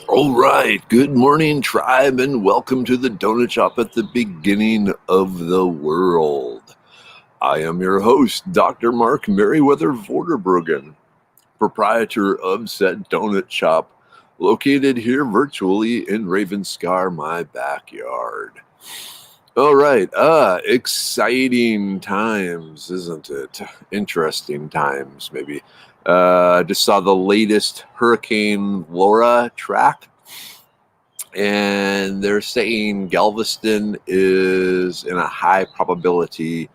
All right, good morning, tribe, and welcome to the donut shop at the beginning of the world. I am your host, Dr. Mark Merriweather Vorderbruggen, proprietor of said donut shop, located here virtually in Ravenscar, my backyard. All right, exciting times, isn't it? Interesting times, maybe. Just saw the latest Hurricane Laura track, and they're saying Galveston is in a high probability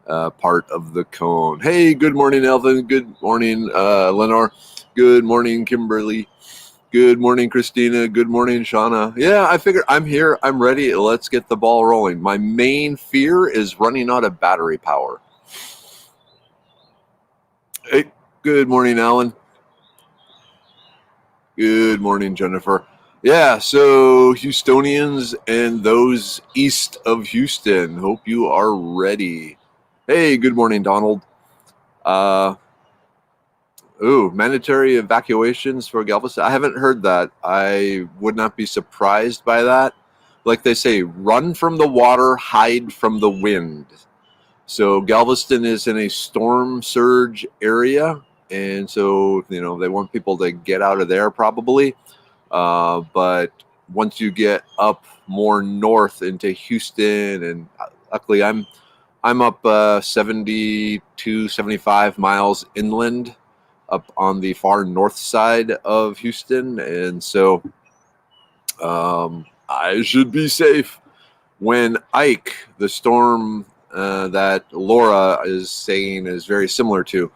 part of the cone. Hey, good morning, Elvin. Good morning, Lenore. Good morning, Kimberly. Good morning, Christina. Good morning, Shauna. Yeah, I figured I'm here. I'm ready. Let's get the ball rolling. My main fear is running out of battery power. Hey, good morning, Alan. Good morning, Jennifer. Yeah, so Houstonians and those east of Houston, hope you are ready. Hey, good morning, Donald. Mandatory evacuations for Galveston. I haven't heard that. I would not be surprised by that. Like they say, run from the water, hide from the wind. So Galveston is in a storm surge area, and so they want people to get out of there probably. But once you get up more north into Houston, and luckily I'm up 72, 75 miles inland, up on the far north side of Houston, and so I should be safe. When Ike, the storm that Laura is saying is very similar to,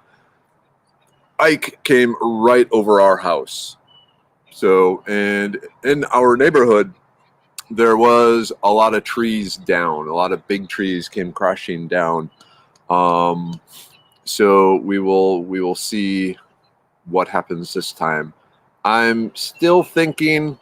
Ike came right over our house. So, and in our neighborhood, there was a lot of trees down. A lot of big trees came crashing down. So we will see what happens this time. I'm still thinking,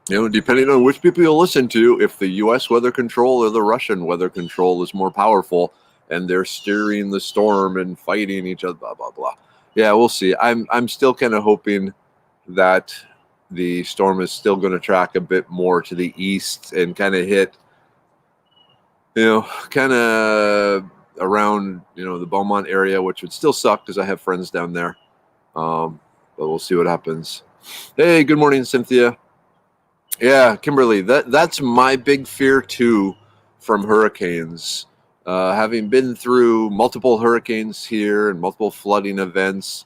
depending on which people you listen to, if the U.S. weather control or the Russian weather control is more powerful and they're steering the storm and fighting each other, blah, blah, blah. Yeah, we'll see. I'm still kind of hoping that the storm is still going to track a bit more to the east and kind of hit, kind of around, the Beaumont area, which would still suck because I have friends down there. But we'll see what happens. Hey, good morning, Cynthia. Yeah, Kimberly, that's my big fear too from hurricanes. Having been through multiple hurricanes here and multiple flooding events,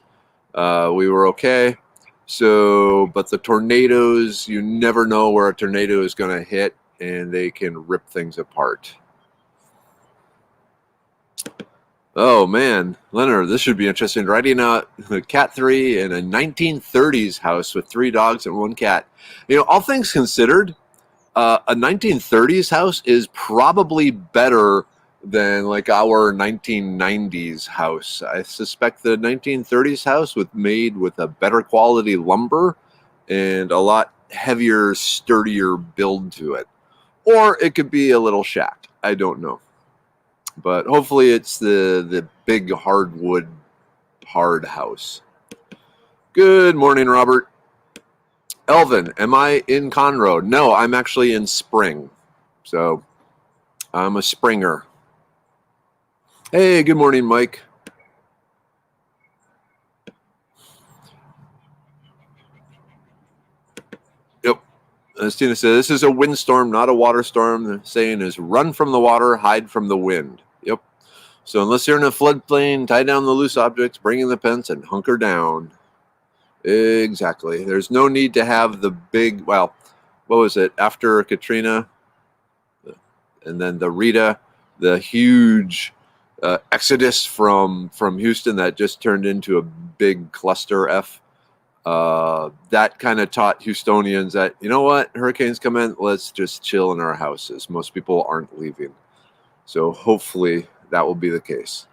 we were okay. So, but the tornadoes, you never know where a tornado is going to hit, and they can rip things apart. Oh man, Leonard, this should be interesting. Writing a cat 3 in a 1930s house with 3 dogs and 1 cat. All things considered, a 1930s house is probably better than like our 1990s house. I suspect the 1930s house was made with a better quality lumber and a lot heavier, sturdier build to it. Or it could be a little shack. I don't know. But hopefully it's the big hardwood hard house. Good morning, Robert. Elvin, am I in Conroe? No, I'm actually in Spring. So I'm a Springer. Hey, good morning, Mike. Yep. As Tina said, this is a windstorm, not a water storm. The saying is run from the water, hide from the wind. Yep. So unless you're in a floodplain, tie down the loose objects, bring in the pens, and hunker down. Exactly. There's no need to have the big, what was it? After Katrina and then the Rita, the huge exodus from Houston that just turned into a big cluster F. That kind of taught Houstonians that, hurricanes come in, let's just chill in our houses. Most people aren't leaving. So hopefully that will be the case.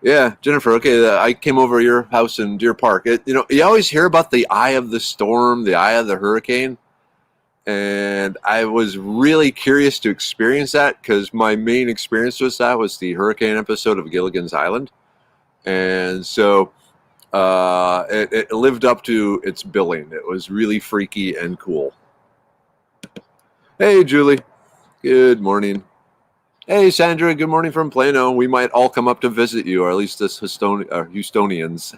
Yeah, Jennifer. Okay, I came over your house in Deer Park. You always hear about the eye of the storm, the eye of the hurricane, and I was really curious to experience that because my main experience with that was the hurricane episode of Gilligan's Island, And so it lived up to its billing. It was really freaky and cool. Hey, Julie. Good morning. Hey, Sandra. Good morning from Plano. We might all come up to visit you, or at least us Houstonians.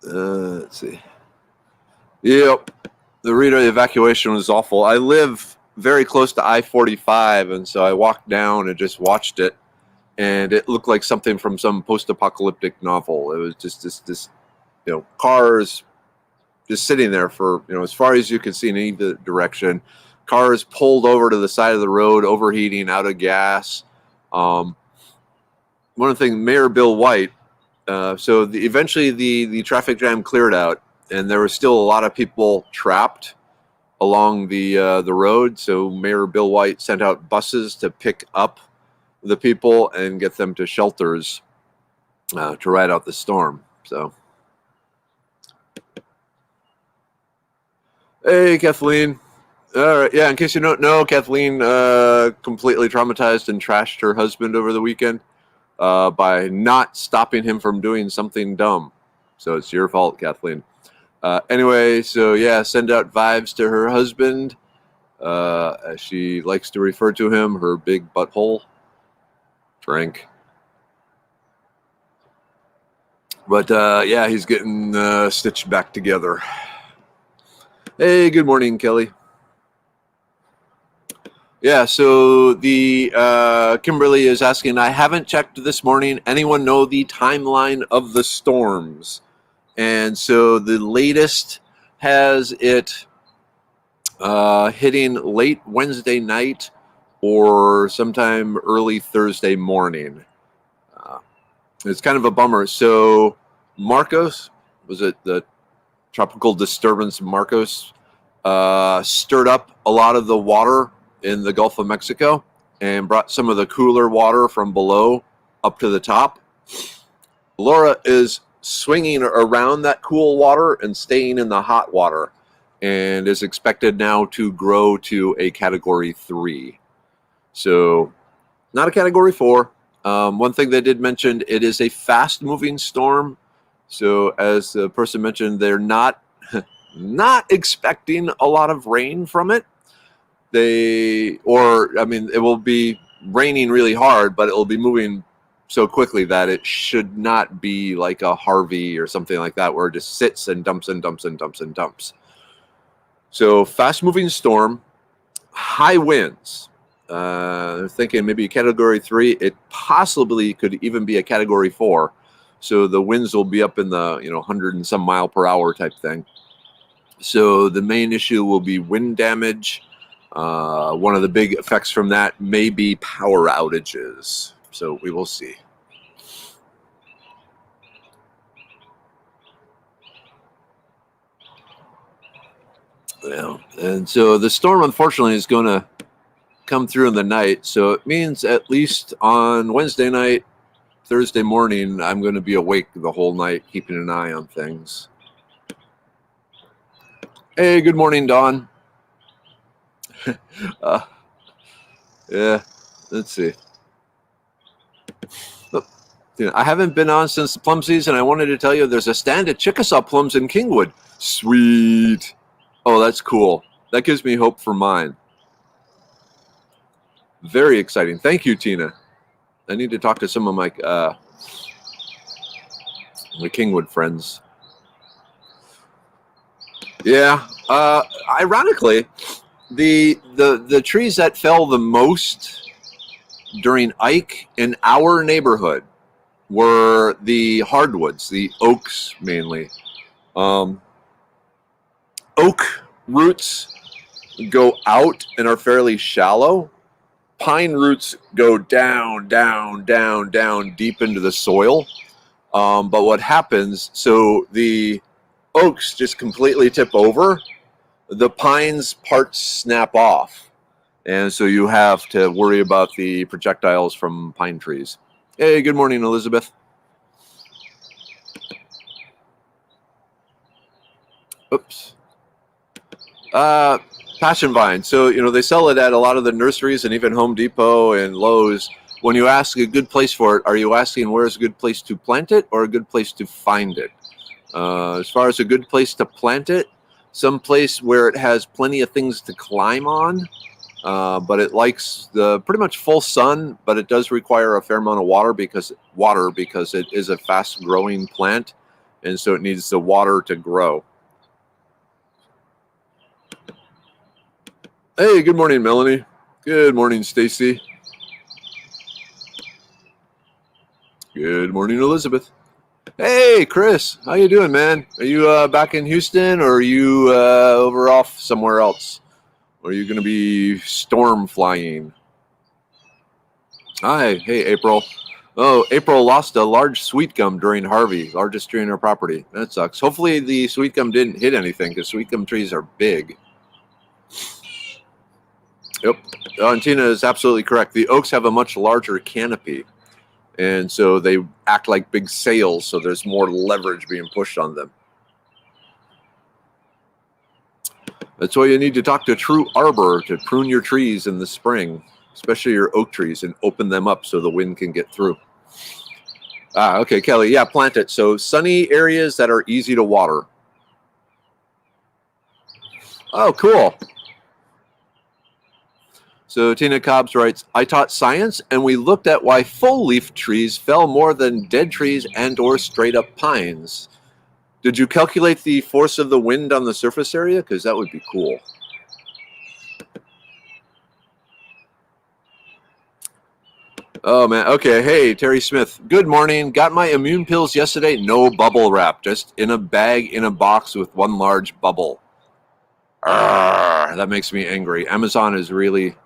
Let's see. Yep. The Rita evacuation was awful. I live very close to I-45, and so I walked down and just watched it, and it looked like something from some post-apocalyptic novel. It was just this cars just sitting there for, as far as you could see in any direction. Cars pulled over to the side of the road, overheating, out of gas. One of the things, Mayor Bill White, eventually the traffic jam cleared out, and there were still a lot of people trapped along the road. So Mayor Bill White sent out buses to pick up the people and get them to shelters to ride out the storm. So, hey, Kathleen. All right, yeah. In case you don't know, Kathleen completely traumatized and trashed her husband over the weekend by not stopping him from doing something dumb. So it's your fault, Kathleen. Anyway, so yeah, send out vibes to her husband, as she likes to refer to him, her big butthole. Frank. But yeah, he's getting stitched back together. Hey, good morning, Kelly. Yeah, so the Kimberly is asking, I haven't checked this morning. Anyone know the timeline of the storms? And so the latest has it hitting late Wednesday night or sometime early Thursday morning. It's kind of a bummer. So Marcos, was it the tropical disturbance Marcos, stirred up a lot of the water in the Gulf of Mexico and brought some of the cooler water from below up to the top. Laura is swinging around that cool water and staying in the hot water, and is expected now to grow to a Category 3. So not a Category 4. One thing they did mention, it is a fast-moving storm. So as the person mentioned, they're not expecting a lot of rain from it. It will be raining really hard, but it will be moving so quickly that it should not be like a Harvey or something like that, where it just sits and dumps and dumps and dumps and dumps. So fast-moving storm, high winds. They're thinking maybe a Category 3. It possibly could even be a Category 4. So the winds will be up in the 100 and some mile per hour type thing. So the main issue will be wind damage. One of the big effects from that may be power outages. So we will see. Yeah. And so the storm, unfortunately, is going to come through in the night. So it means at least on Wednesday night, Thursday morning, I'm going to be awake the whole night, keeping an eye on things. Hey, good morning, Dawn. Yeah, let's see. I haven't been on since the plum season. I wanted to tell you there's a stand at Chickasaw plums in Kingwood. Sweet. Oh, that's cool. That gives me hope for mine. Very exciting. Thank you, Tina. I need to talk to some of my Kingwood friends. Yeah. Ironically, the trees that fell the most during Ike in our neighborhood were the hardwoods, the oaks mainly. Oak roots go out and are fairly shallow. Pine roots go down, down, down, down deep into the soil. But what happens, so the oaks just completely tip over. The pines parts snap off. And so you have to worry about the projectiles from pine trees. Hey, good morning, Elizabeth. Oops. Passion vine. So, they sell it at a lot of the nurseries and even Home Depot and Lowe's. When you ask a good place for it, are you asking where's a good place to plant it or a good place to find it? As far as a good place to plant it, some place where it has plenty of things to climb on, but it likes the pretty much full sun, but it does require a fair amount of water because it is a fast growing plant, and so it needs the water to grow. Hey, good morning, Melanie. Good morning, Stacy. Good morning, Elizabeth. Hey, Chris, how you doing, man? Are you back in Houston, or are you over off somewhere else? Or are you going to be storm flying? Hi, hey, April. Oh, April lost a large sweet gum during Harvey, largest tree in her property. That sucks. Hopefully the sweet gum didn't hit anything, because sweet gum trees are big. Yep, and Tina is absolutely correct. The oaks have a much larger canopy, and so they act like big sails, so there's more leverage being pushed on them. That's why you need to talk to a true arbor to prune your trees in the spring, especially your oak trees, and open them up so the wind can get through. Okay, Kelly, yeah, plant it. So sunny areas that are easy to water. Oh, cool. So Tina Cobbs writes, I taught science and we looked at why full leaf trees fell more than dead trees and or straight up pines. Did you calculate the force of the wind on the surface area? Because that would be cool. Oh, man. Okay. Hey, Terry Smith. Good morning. Got my immune pills yesterday. No bubble wrap. Just in a bag in a box with one large bubble. Arrgh, that makes me angry. Amazon is really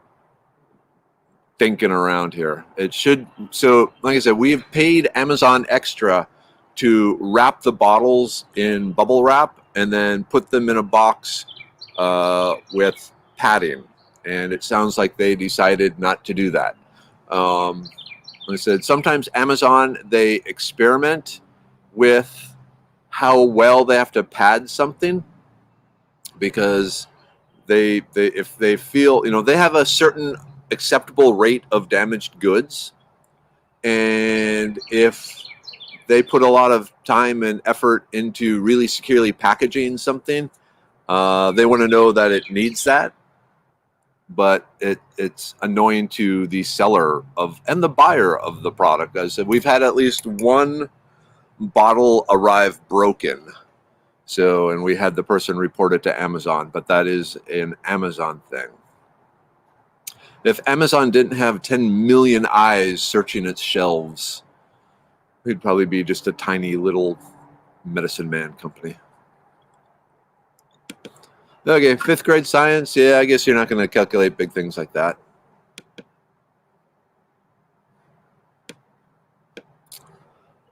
thinking around here. It should. So, like I said, we've paid Amazon extra to wrap the bottles in bubble wrap and then put them in a box with padding. And it sounds like they decided not to do that. Like I said, sometimes Amazon, they experiment with how well they have to pad something, because if they feel, they have a certain acceptable rate of damaged goods, and if they put a lot of time and effort into really securely packaging something, they want to know that it needs that, but it's annoying to the seller and the buyer of the product. As I said, we've had at least one bottle arrive broken. So, and we had the person report it to Amazon, but that is an Amazon thing. If Amazon didn't have 10 million eyes searching its shelves, we'd probably be just a tiny little medicine man company. Okay, 5th grade science. Yeah, I guess you're not going to calculate big things like that.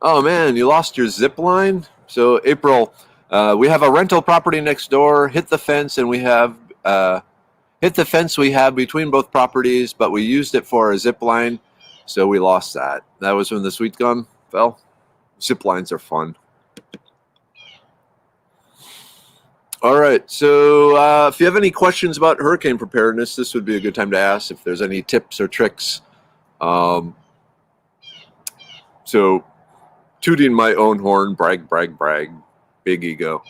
Oh, man, you lost your zip line? So, April, we have a rental property next door. Hit the fence, and we have between both properties, but we used it for a zip line, so we lost that. That was when the sweet gum fell. Zip lines are fun. All right, so if you have any questions about hurricane preparedness, this would be a good time to ask if there's any tips or tricks. So, tooting my own horn, brag, brag, brag, big ego.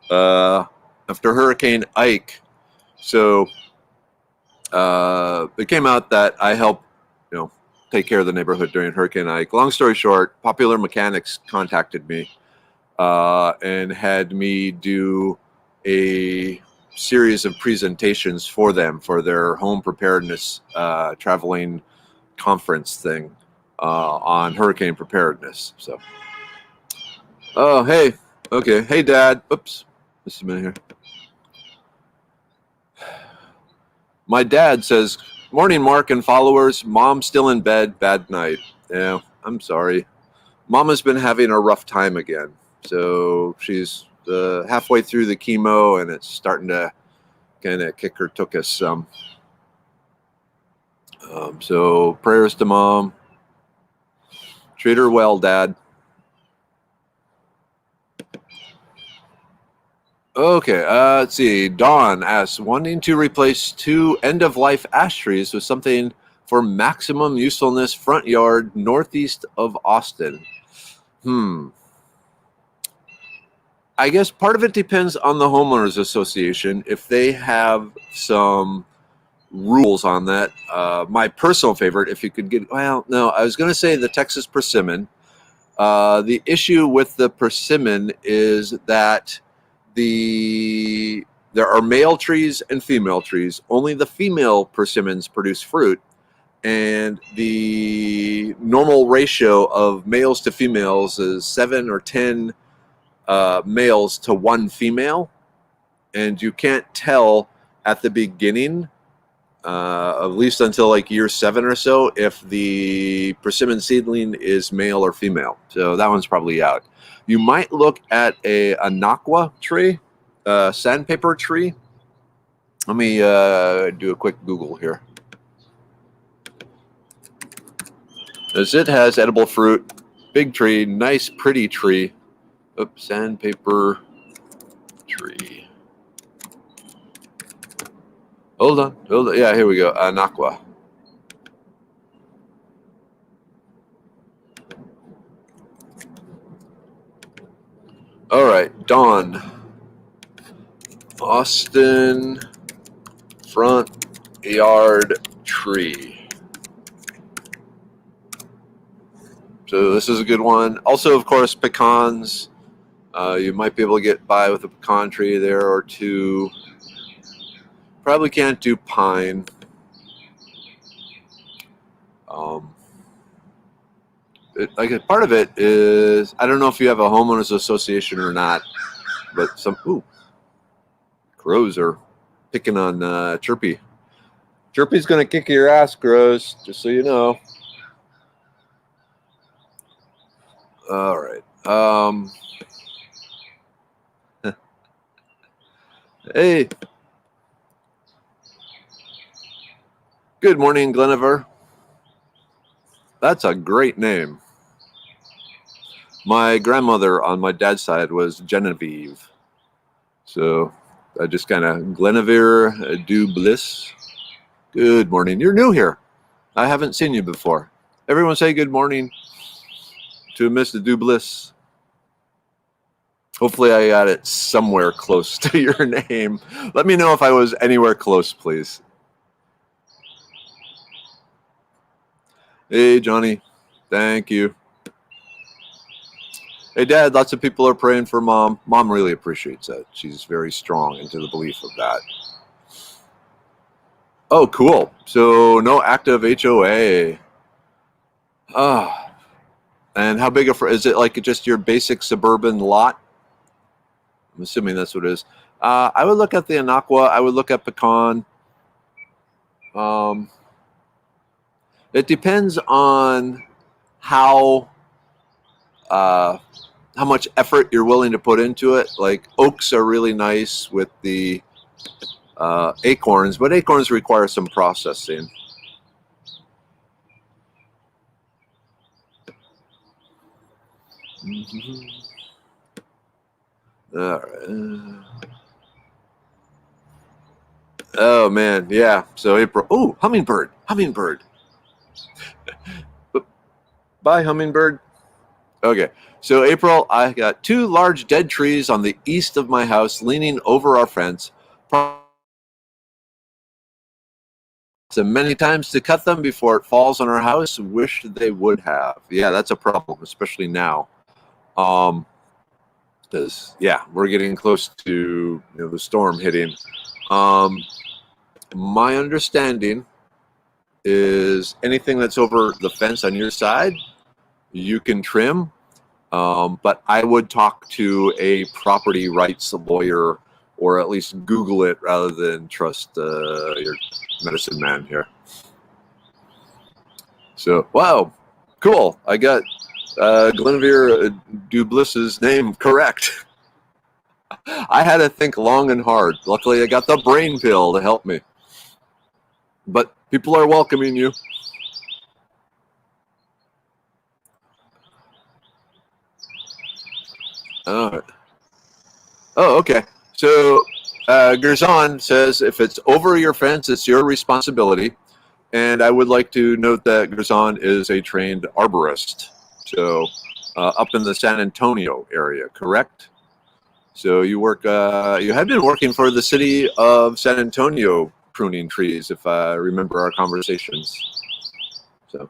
After Hurricane Ike, so it came out that I helped, take care of the neighborhood during Hurricane Ike. Long story short, Popular Mechanics contacted me and had me do a series of presentations for them for their home preparedness traveling conference thing on hurricane preparedness. So, oh, hey, okay, hey, Dad. Oops, just a minute here. My dad says, morning, Mark and followers. Mom's still in bed. Bad night. Yeah, I'm sorry. Mama's been having a rough time again. So she's halfway through the chemo, and it's starting to kind of kick her tuchus some. So prayers to Mom. Treat her well, Dad. Okay, let's see. Dawn asks, wanting to replace 2 end-of-life ash trees with something for maximum usefulness front yard northeast of Austin. I guess part of it depends on the homeowners association. If they have some rules on that, my personal favorite, if you could get, well, no, I was going to say the Texas persimmon. The issue with the persimmon is that there are male trees and female trees. Only the female persimmons produce fruit, and the normal ratio of males to females is 7 or 10 males to 1 female, and you can't tell at the beginning, at least until like year 7 or so, if the persimmon seedling is male or female. So that one's probably out. You might look at a anaqua tree, sandpaper tree. Let me do a quick Google here. As it has edible fruit, big tree, nice pretty tree. Oops, sandpaper tree. Hold on. Yeah, here we go. Anaqua. All right, Dawn. Austin front yard tree. So this is a good one. Also, of course, pecans. You might be able to get by with a pecan tree there or 2. Probably can't do pine. Part of it is, I don't know if you have a homeowners association or not, but crows are picking on Chirpy. Chirpy's going to kick your ass, crows, just so you know. All right. Hey. Good morning, Glenniver. That's a great name. My grandmother on my dad's side was Genevieve. So I just kind of Glenniver Do Bliss. Good morning. You're new here. I haven't seen you before. Everyone say good morning to Mr. Do Bliss. Hopefully I got it somewhere close to your name. Let me know if I was anywhere close, please. Hey, Johnny. Thank you. Hey, Dad, lots of people are praying for Mom. Mom really appreciates that. She's very strong into the belief of that. Oh, cool. So no active HOA. And how big is it? Like just your basic suburban lot? I'm assuming that's what it is. I would look at the anaqua. I would look at pecan. It depends on how much effort you're willing to put into it. Like oaks are really nice with the acorns, but acorns require some processing. All right. Oh man, yeah. So April. Oh, hummingbird. Bye, hummingbird. Okay. So April, I got 2 large dead trees on the east of my house, leaning over our fence. So many times to cut them before it falls on our house. Wish they would have. Yeah, that's a problem, especially now. Because we're getting close to the storm hitting. My understanding is anything that's over the fence on your side, you can trim. But I would talk to a property rights lawyer, or at least Google it rather than trust your medicine man here. So, wow, cool. I got Glenvere Dubliss's name correct. I had to think long and hard. Luckily, I got the brain pill to help me. But people are welcoming you. All right. Oh, okay. So Gerzon says, if it's over your fence, it's your responsibility. And I would like to note that Gerzon is a trained arborist. So up in the San Antonio area, correct? So you work, you had been working for the city of San Antonio pruning trees, if I remember our conversations. So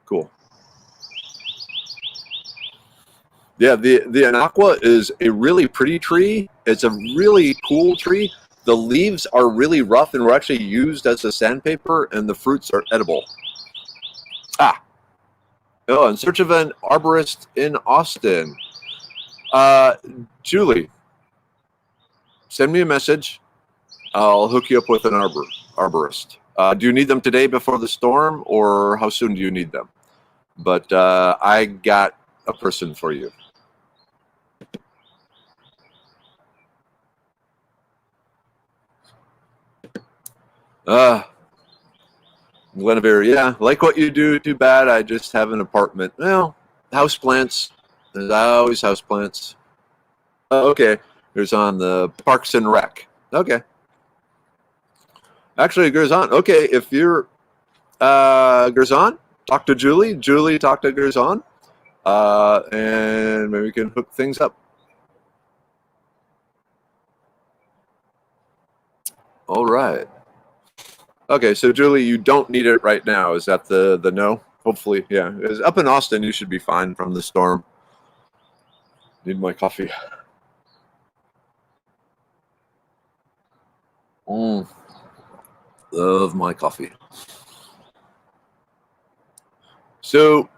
cool. Yeah, the Anaqua is a really pretty tree. It's a really cool tree. The leaves are really rough and were actually used as a sandpaper, and the fruits are edible. Ah, oh, in search of an arborist in Austin. Julie, send me a message. I'll hook you up with an arborist. Do you need them today before the storm, or how soon do you need them? But I got a person for you. Guinevere, yeah, like what you do, too bad I just have an apartment. Well, houseplants, there's always houseplants. Oh, okay, there's on the Parks and Rec. Okay. Actually, Gerzon, okay, if you're Gerzon, talk to Julie. Julie, talk to Gerzon. And maybe we can hook things up. All right. Okay, so Julie, you don't need it right now. Is that the no? Hopefully, yeah. It's up in Austin, you should be fine from the storm. Need my coffee. Love my coffee. So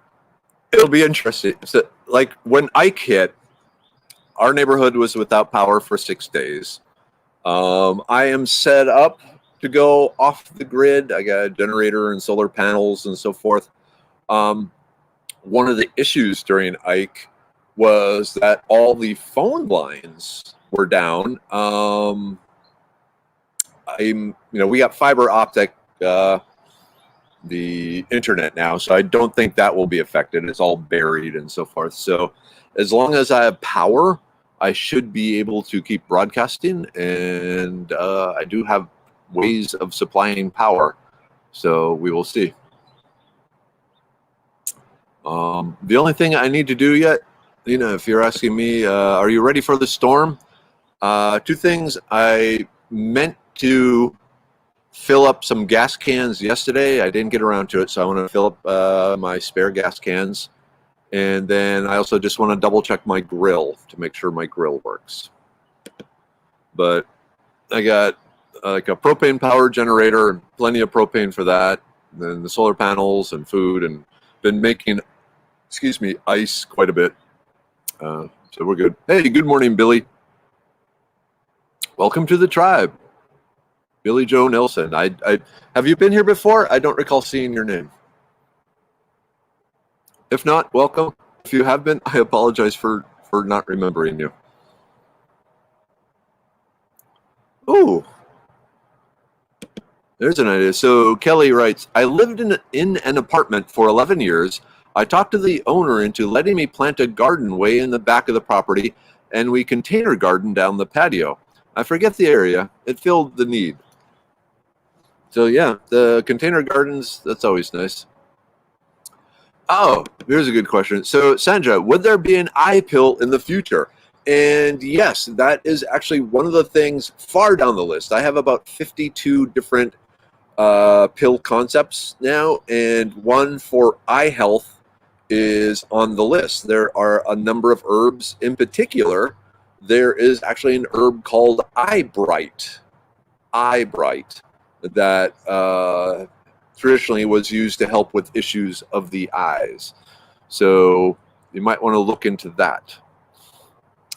it'll be interesting. So, like when Ike hit, our neighborhood was without power for 6 days. I am set up to go off the grid. I got a generator and solar panels and so forth. One of the issues during Ike was that all the phone lines were down. We got fiber optic, the internet now, so I don't think that will be affected. It's all buried and so forth. So as long as I have power, I should be able to keep broadcasting, and I do have ways of supplying power. So we will see. The only thing I need to do yet, if you're asking me, are you ready for the storm? 2 things. I meant to fill up some gas cans yesterday. I didn't get around to it, so I want to fill up my spare gas cans. And then I also just want to double check my grill to make sure my grill works. But I got like a propane power generator, plenty of propane for that. And then the solar panels and food, and been making, ice quite a bit. So we're good. Hey, good morning, Billy. Welcome to the tribe. Billy Joe Nelson. I have you been here before? I don't recall seeing your name. If not, welcome. If you have been, I apologize for not remembering you. Oh, there's an idea. So Kelly writes, I lived in an apartment for 11 years. I talked to the owner into letting me plant a garden way in the back of the property, and we container garden down the patio. I forget the area. It filled the need. So yeah, the container gardens, that's always nice. Oh, here's a good question. So Sandra, would there be an eye pill in the future? And yes, that is actually one of the things far down the list. I have about 52 different pill concepts now, and one for eye health is on the list. There are a number of herbs. In particular, there is actually an herb called eye bright that traditionally was used to help with issues of the eyes. So you might want to look into that.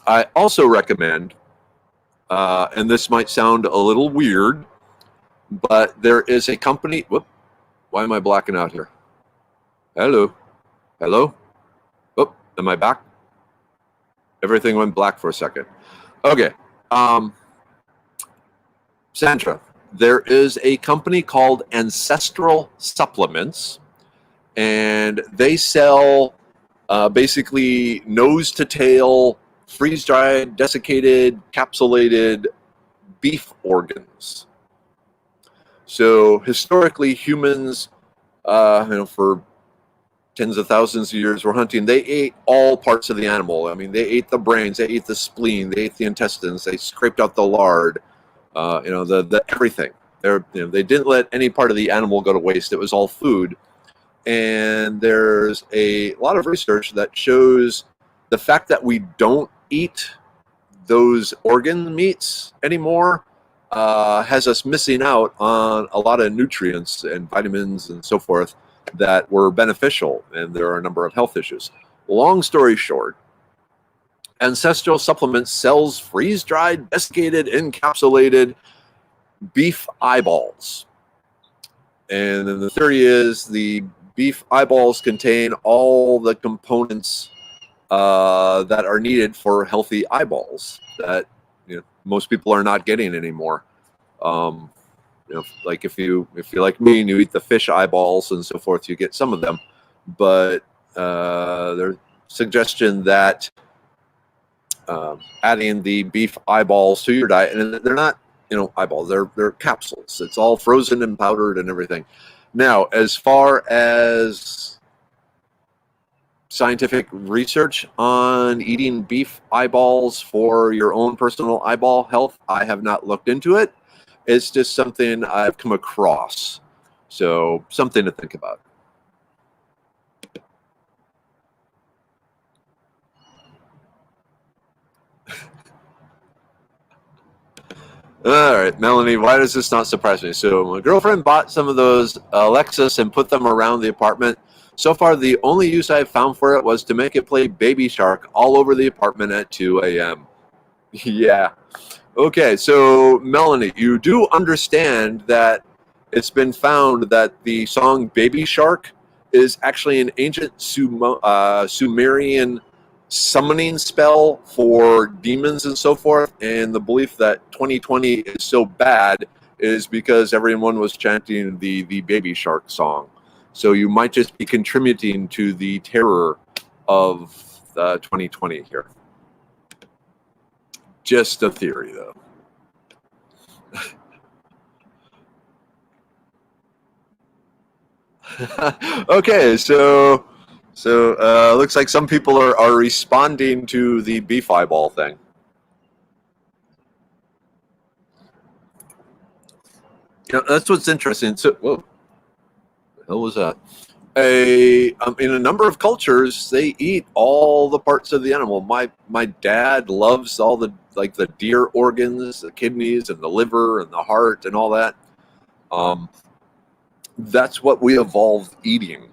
I also recommend, and this might sound a little weird, but there is a company. Whoop, why am I blacking out here? Hello? Oh, am I back? Everything went black for a second. Okay. Sandra, there is a company called Ancestral Supplements, and they sell basically nose to tail freeze-dried, desiccated, capsulated beef organs. So historically, humans, for tens of thousands of years were hunting, they ate all parts of the animal. I mean, they ate the brains, they ate the spleen, they ate the intestines, they scraped out the lard, the everything. They didn't let any part of the animal go to waste. It was all food. And there's a lot of research that shows the fact that we don't eat those organ meats anymore has us missing out on a lot of nutrients and vitamins and so forth that were beneficial, and there are a number of health issues. Long story short, Ancestral Supplements sells freeze-dried, desiccated, encapsulated beef eyeballs. And then the theory is the beef eyeballs contain all the components that are needed for healthy eyeballs that most people are not getting anymore. Like if you like me and you eat the fish eyeballs and so forth, you get some of them. But there's suggestion that adding the beef eyeballs to your diet, and they're not eyeballs, they're capsules. It's all frozen and powdered and everything. Now, as far as scientific research on eating beef eyeballs for your own personal eyeball health, I have not looked into it. It's just something I've come across. So something to think about. All right, Melanie, why does this not surprise me? So my girlfriend bought some of those Alexas and put them around the apartment. So far, the only use I've found for it was to make it play Baby Shark all over the apartment at 2 a.m. Yeah. Okay, so Melanie, you do understand that it's been found that the song Baby Shark is actually an ancient Sumerian summoning spell for demons and so forth, and the belief that 2020 is so bad is because everyone was chanting the Baby Shark song. So you might just be contributing to the terror of 2020 here. Just a theory, though. Okay, so looks like some people are responding to the beef eyeball thing. That's what's interesting. So, whoa, the hell was that? In a number of cultures, they eat all the parts of the animal. My dad loves all the deer organs, the kidneys, and the liver, and the heart, and all that. That's what we evolved eating.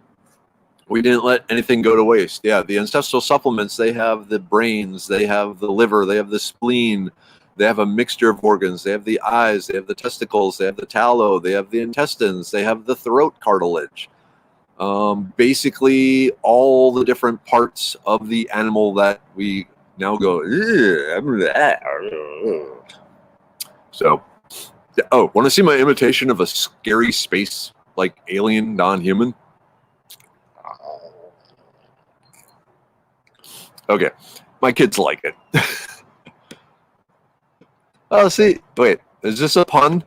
We didn't let anything go to waste. Yeah, the ancestral supplements, they have the brains, they have the liver, they have the spleen, they have a mixture of organs, they have the eyes, they have the testicles, they have the tallow, they have the intestines, they have the throat cartilage. Basically, all the different parts of the animal that we now go, so, oh, want to see my imitation of a scary space, alien, non-human? Okay, my kids like it. Oh, see, wait, is this a pun?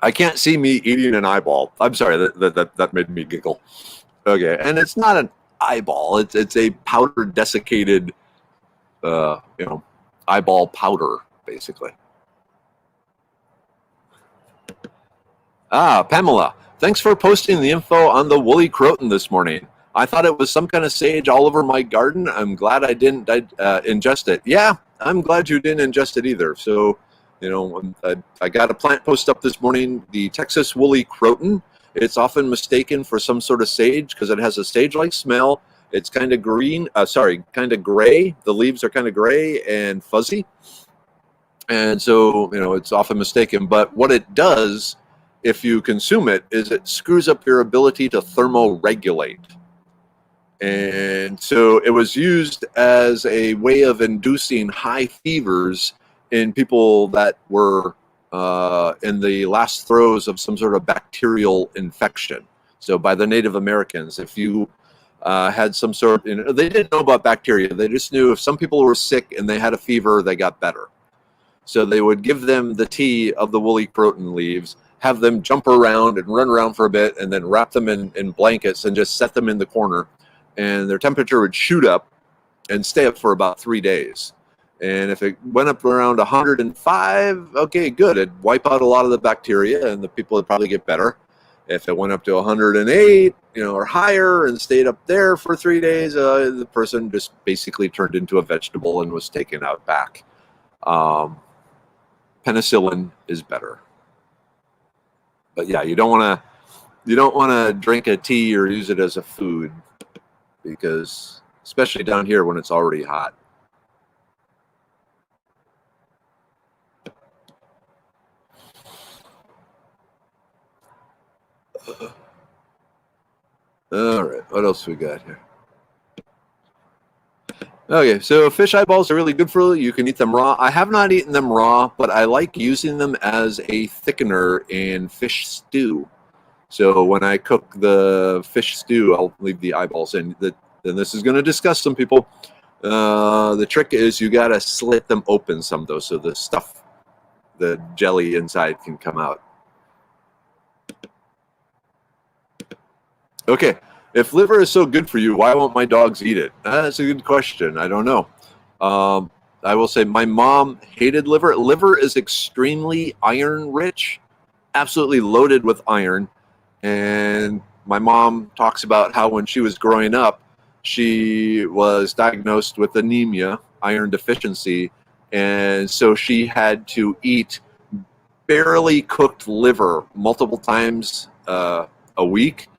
I can't see me eating an eyeball. I'm sorry, that made me giggle. Okay, and it's not an eyeball. It's a powdered, desiccated, eyeball powder, basically. Pamela, thanks for posting the info on the woolly croton this morning. I thought it was some kind of sage all over my garden. I'm glad I didn't ingest it. Yeah, I'm glad you didn't ingest it either. So, I got a plant post up this morning, the Texas woolly croton. It's often mistaken for some sort of sage because it has a sage-like smell. It's kind of kind of gray. The leaves are kind of gray and fuzzy. And so, it's often mistaken. But what it does, if you consume it, is it screws up your ability to thermoregulate. And so it was used as a way of inducing high fevers in people that were in the last throes of some sort of bacterial infection. So by the Native Americans, if you had some sort of, they didn't know about bacteria. They just knew if some people were sick and they had a fever, they got better. So they would give them the tea of the woolly croton leaves, have them jump around and run around for a bit, and then wrap them in blankets and just set them in the corner. And their temperature would shoot up and stay up for about 3 days. And if it went up around 105, okay, good. It'd wipe out a lot of the bacteria and the people would probably get better. If it went up to 108, or higher and stayed up there for 3 days, the person just basically turned into a vegetable and was taken out back. Penicillin is better. But yeah, you don't want to drink a tea or use it as a food, because especially down here when it's already hot. All right, what else we got here? Okay, so fish eyeballs are really good for you. You can eat them raw. I have not eaten them raw, but I like using them as a thickener in fish stew. So when I cook the fish stew, I'll leave the eyeballs in. And this is going to disgust some people. The trick is you got to slit them open some, though, so the stuff, the jelly inside can come out. Okay, if liver is so good for you, why won't my dogs eat it? That's a good question. I don't know. I will say my mom hated liver. Liver is extremely iron rich, absolutely loaded with iron. And my mom talks about how when she was growing up, she was diagnosed with anemia, iron deficiency. And so she had to eat barely cooked liver multiple times a week,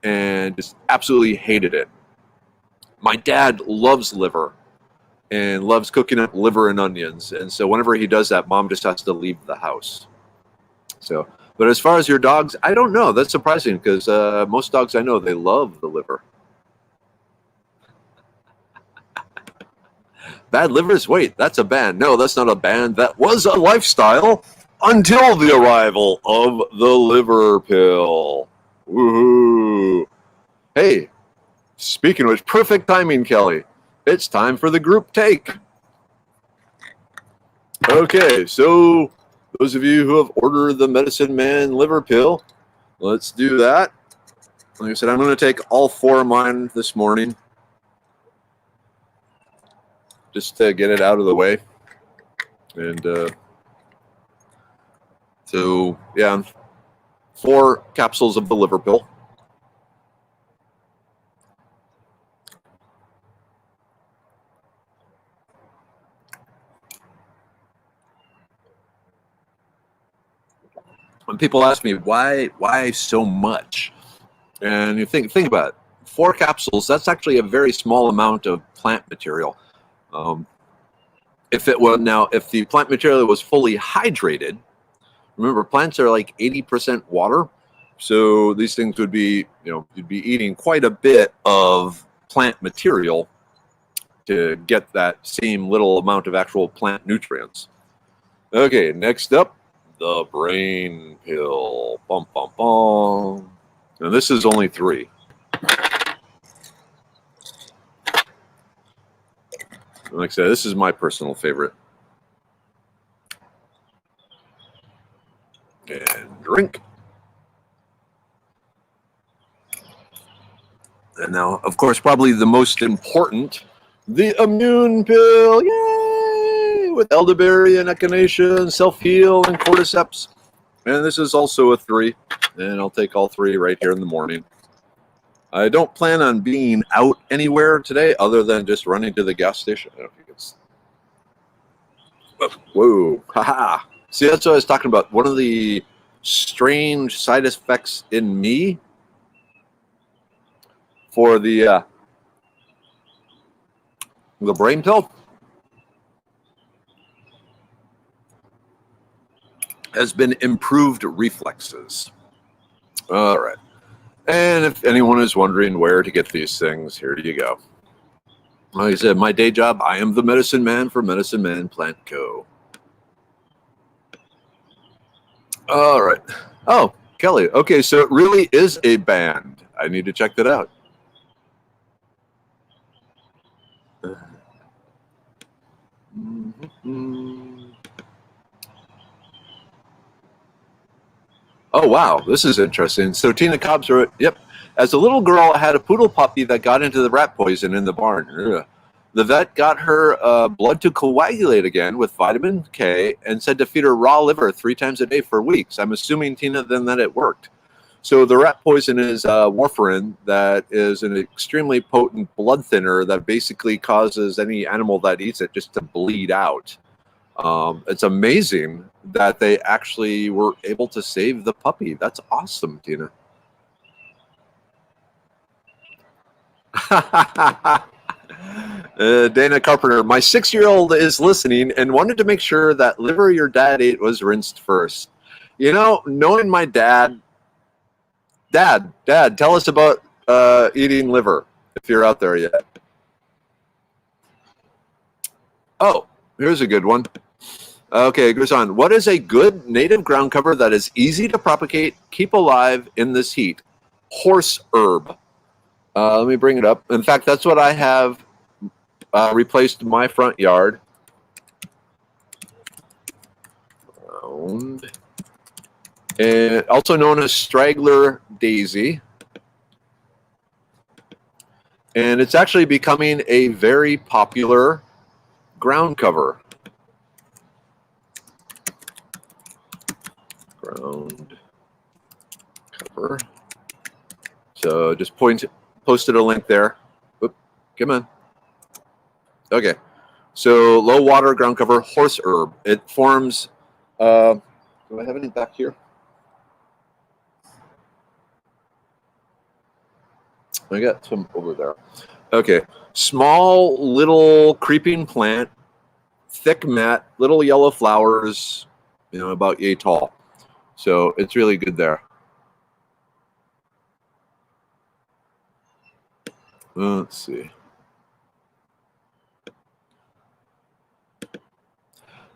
and just absolutely hated it. My dad loves liver and loves cooking up liver and onions. And so whenever he does that, mom just has to leave the house. So, but as far as your dogs, I don't know. That's surprising, because most dogs I know, they love the liver. Bad livers? Wait, that's a band. No, that's not a band. That was a lifestyle until the arrival of the liver pill. Woohoo! Hey, speaking of which, perfect timing, Kelly. It's time for the group take. Okay, so those of you who have ordered the Medicine Man liver pill, let's do that. Like I said, I'm going to take all 4 of mine this morning, just to get it out of the way. And so, yeah, 4 capsules of the liver pill. When people ask me why so much, and you think about it, 4 capsules, that's actually a very small amount of plant material. If the plant material was fully hydrated, remember plants are like 80% water, so these things would be, you'd be eating quite a bit of plant material to get that same little amount of actual plant nutrients. Okay, next up, the brain pill. Bum, bum, bum. And this is only 3. Like I said, this is my personal favorite. And drink. And now, of course, probably the most important, the immune pill. Yay! With elderberry and echinacea, self-heal, and cordyceps. And this is also a 3. And I'll take all 3 right here in the morning. I don't plan on being out anywhere today other than just running to the gas station. I don't think it's... Whoa. Haha. See, that's what I was talking about. One of the strange side effects in me for the brain pill has been improved reflexes. All right. And if anyone is wondering where to get these things, here you go. Like I said, my day job, I am the medicine man for Medicine Man Plant Co. All right. Oh, Kelly. Okay, so it really is a band. I need to check that out. Mhm. Oh, wow. This is interesting. So Tina Cobbs wrote, yep. As a little girl, I had a poodle puppy that got into the rat poison in the barn. Ugh. The vet got her blood to coagulate again with vitamin K and said to feed her raw liver 3 times a day for weeks. I'm assuming, Tina, then that it worked. So the rat poison is warfarin, that is an extremely potent blood thinner that basically causes any animal that eats it just to bleed out. It's amazing that they actually were able to save the puppy. That's awesome, Tina. Dana Carpenter, my 6-year-old is listening and wanted to make sure that liver your dad ate was rinsed first. You know, knowing my dad, tell us about eating liver if you're out there yet. Oh, here's a good one. Okay, it goes on. What is a good native ground cover that is easy to propagate, keep alive in this heat? Horse herb. Let me bring it up. In fact, that's what I have replaced my front yard. And also known as straggler daisy. And it's actually becoming a very popular ground cover. Ground cover. So just posted a link there. Oop, come on. Okay. So low water ground cover horse herb. It forms. Do I have any back here? I got some over there. Okay. Small little creeping plant, thick mat, little yellow flowers, about yay tall. So it's really good there. Let's see.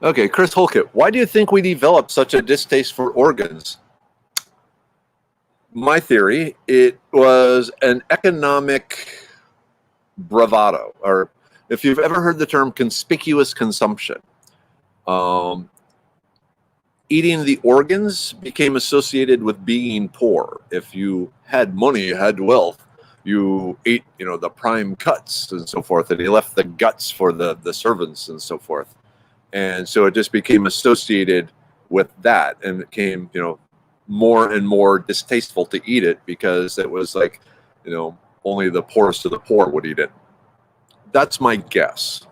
Okay, Chris Holkett, why do you think we developed such a distaste for organs? My theory, it was an economic bravado, or if you've ever heard the term conspicuous consumption. Eating the organs became associated with being poor. If you had money, you had wealth, you ate, the prime cuts and so forth, and you left the guts for the servants and so forth. And so it just became associated with that, and it became, more and more distasteful to eat it because it was like, only the poorest of the poor would eat it. That's my guess.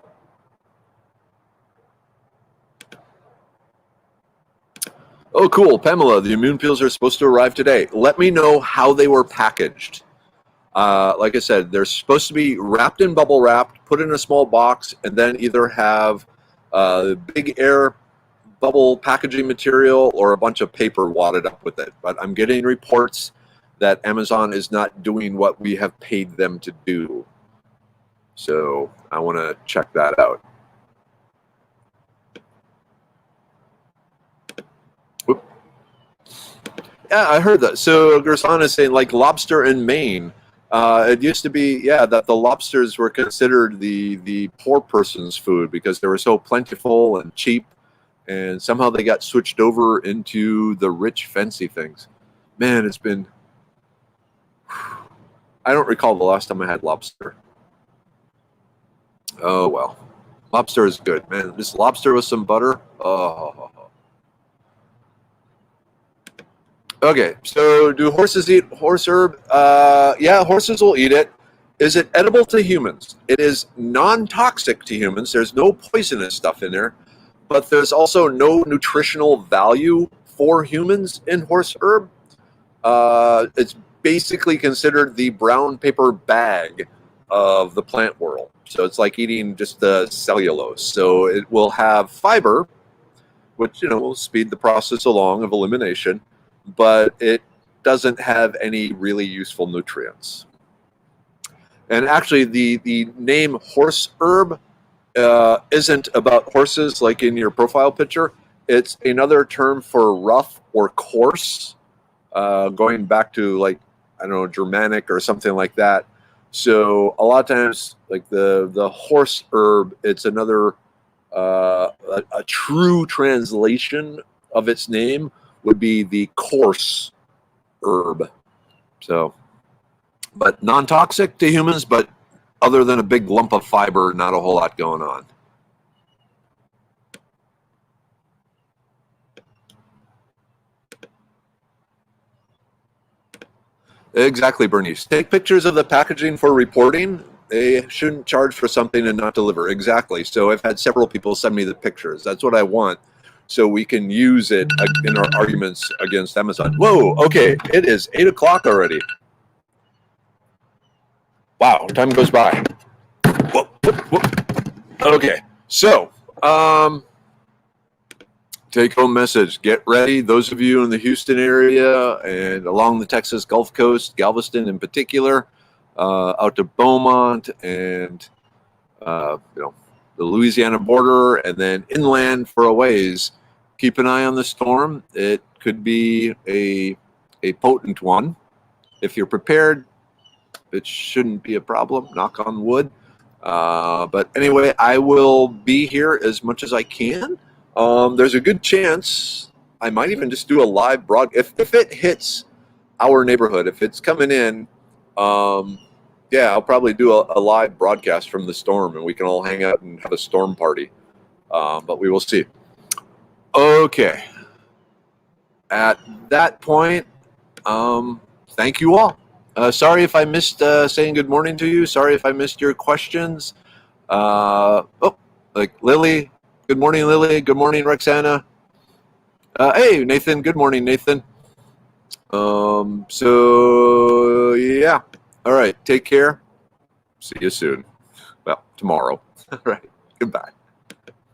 Oh, cool. Pamela, the immune pills are supposed to arrive today. Let me know how they were packaged. Like I said, they're supposed to be wrapped in bubble wrap, put in a small box, and then either have big air bubble packaging material or a bunch of paper wadded up with it. But I'm getting reports that Amazon is not doing what we have paid them to do. So I want to check that out. Whoop. Yeah, I heard that. So Gerson is saying, like lobster in Maine. It used to be, that the lobsters were considered the poor person's food because they were so plentiful and cheap. And somehow they got switched over into the rich, fancy things. Man, it's been... I don't recall the last time I had lobster. Oh, well. Lobster is good, man. This lobster with some butter. Oh. Okay, so do horses eat horse herb? Yeah, horses will eat it. Is it edible to humans? It is non-toxic to humans. There's no poisonous stuff in there. But there's also no nutritional value for humans in horse herb. It's basically considered the brown paper bag of the plant world. So it's like eating just the cellulose. So it will have fiber, which will speed the process along of elimination, but it doesn't have any really useful nutrients. And actually, the name horse herb isn't about horses like in your profile picture. It's another term for rough or coarse, going back to like, I don't know, Germanic or something like that. So a lot of times, like the horse herb, it's another A true translation of its name would be the coarse herb. So, but non-toxic to humans, but other than a big lump of fiber, not a whole lot going on. Exactly, Bernice. Take pictures of the packaging for reporting. They shouldn't charge for something and not deliver. Exactly. So I've had several people send me the pictures. That's what I want, so we can use it in our arguments against Amazon. Whoa, okay, it is 8 o'clock already. Wow, time goes by. Whoa, whoop, whoop. Okay, so take-home message. Get ready, those of you in the Houston area and along the Texas Gulf Coast, Galveston in particular, out to Beaumont and the Louisiana border, and then inland for a ways. Keep an eye on the storm. It could be a potent one. If you're prepared, it shouldn't be a problem, knock on wood. But anyway, I will be here as much as I can. There's a good chance I might even just do a live broadcast. If it hits our neighborhood, if it's coming in, yeah, I'll probably do a live broadcast from the storm, and we can all hang out and have a storm party. But we will see. Okay. At that point, thank you all. Sorry if I missed saying good morning to you. Sorry if I missed your questions. Like Lily. Good morning, Lily. Good morning, Roxana. Hey, Nathan. Good morning, Nathan. So, yeah. All right. Take care. See you soon. Well, tomorrow. All right. Goodbye.